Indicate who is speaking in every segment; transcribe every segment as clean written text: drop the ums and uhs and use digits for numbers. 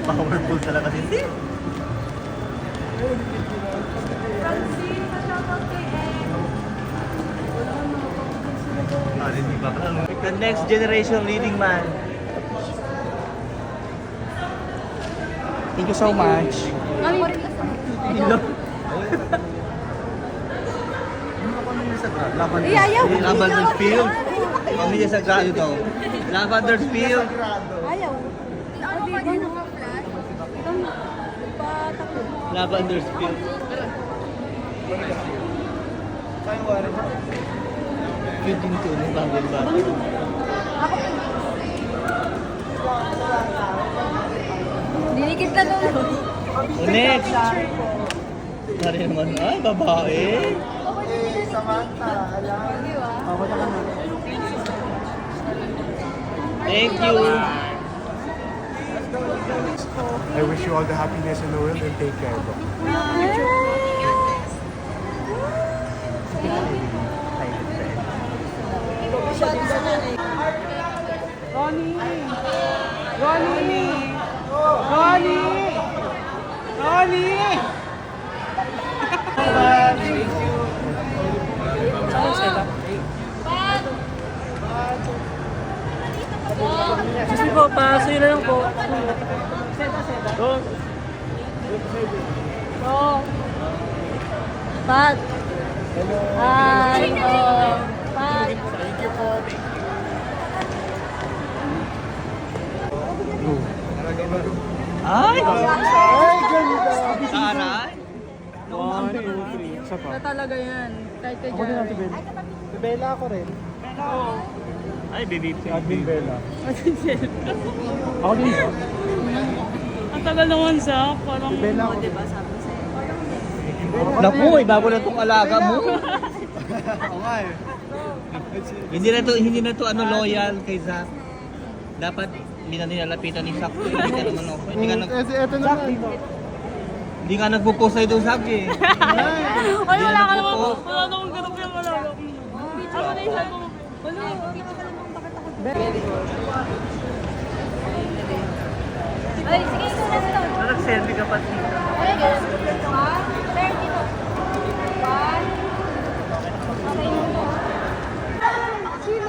Speaker 1: Powerful talaga din. Hindi ba pala? The next generation leading man.
Speaker 2: Thank you so much.
Speaker 1: Ilo. Lavender Field. Kami niya sa grado daw. Lavender Field.
Speaker 3: Ayaw. Ano ba din mga flash?
Speaker 1: Lavender Field. Cute din ito. Bagay ba?
Speaker 3: Dinikit na doon.
Speaker 1: Next. Dari naman. Ay, babae. Thank you.
Speaker 2: I wish you all the happiness in the world and take care.
Speaker 4: Ronnie! Ronnie! Ronnie! Ronnie! Sige po, pasoy na lang po.
Speaker 3: Pat. Hi. Pat.
Speaker 1: Ay! Taray!
Speaker 2: Isa pa.
Speaker 4: Na talaga yan. Kahit kay
Speaker 2: Ako din natin Bella. Si Bella ako rin.
Speaker 1: Ay, baby.
Speaker 2: Si Admin Bella. Ako din.
Speaker 4: Ang tagal naman sa parang
Speaker 2: Si Bella ako.
Speaker 1: Naku, bago na itong alaga mo. Hindi na to ano loyal kay Zach. Dapat hindi na nilalapitan ni Zach. Hindi ka naman ako.
Speaker 2: Eto na lang.
Speaker 1: Hindi ka nagpo-post sa'yo doon, Zach eh.
Speaker 4: Ay, wala ka naman.
Speaker 1: nagpo-post.
Speaker 4: Wala namang ganap yung wala. Ano na isa ko? Wala.
Speaker 3: Ay, sige, ito na ito.
Speaker 1: Nag-selfie ka pa dito.
Speaker 3: Ay, guys. 1, 30 to. 1. Okay. Sino?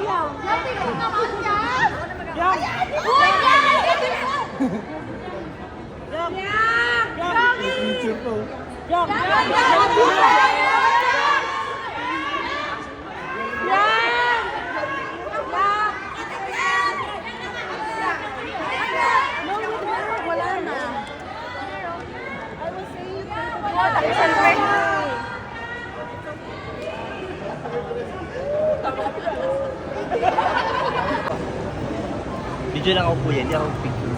Speaker 3: Yaw. Natin naman yan.
Speaker 4: Yaw.
Speaker 3: Uy, yan! Yan!
Speaker 2: Picture ko.
Speaker 4: Yaw.
Speaker 3: Wala na.
Speaker 1: Video lang ako po yan, hindi ako picture.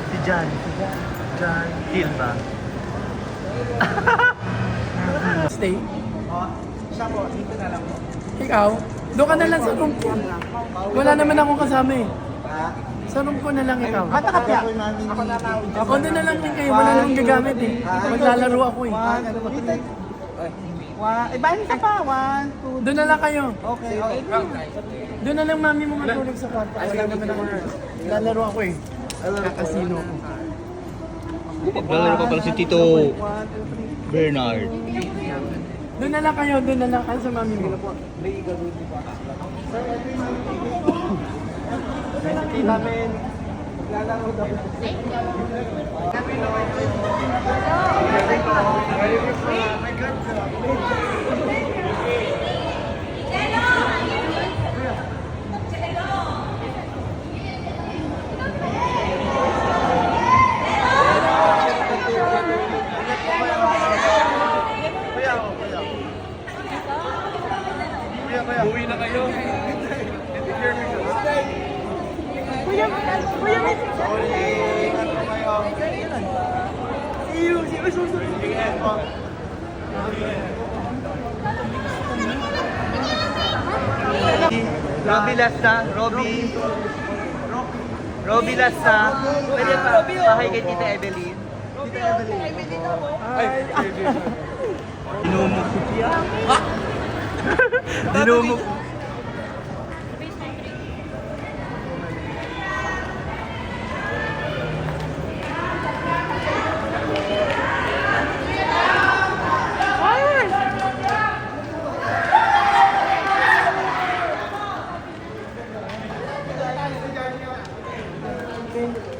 Speaker 1: Si John Hill ba?
Speaker 2: Stay. Siya po, dito na lang po. Ikaw? Doon ka na lang sa room ko. Wala naman akong kasama eh. Sa room ko na lang ikaw. Ako doon na lang din kayo. Wala namang gagamit eh. Maglalaro ako eh.
Speaker 5: Ibahin ka pa. 1, 2.
Speaker 2: Doon na lang kayo.
Speaker 5: Okay.
Speaker 2: Doon na lang mami mo matulog sa kwarto. Wala naman ako. Lalaro ako eh. Kakasino ako.
Speaker 1: Maglalaro pa pala si Tito Bernard.
Speaker 2: Doon na lang kayo. Doon na lang kayo sa mami mo.
Speaker 5: Hindi namin maglalaro daw.
Speaker 2: Uwi na kayo.
Speaker 1: Robby Lassa, Robby Lassa. Pwede pa, bahay kay Tita Evelyn. Dinumog ko siya. Dinumog.
Speaker 2: Thank you.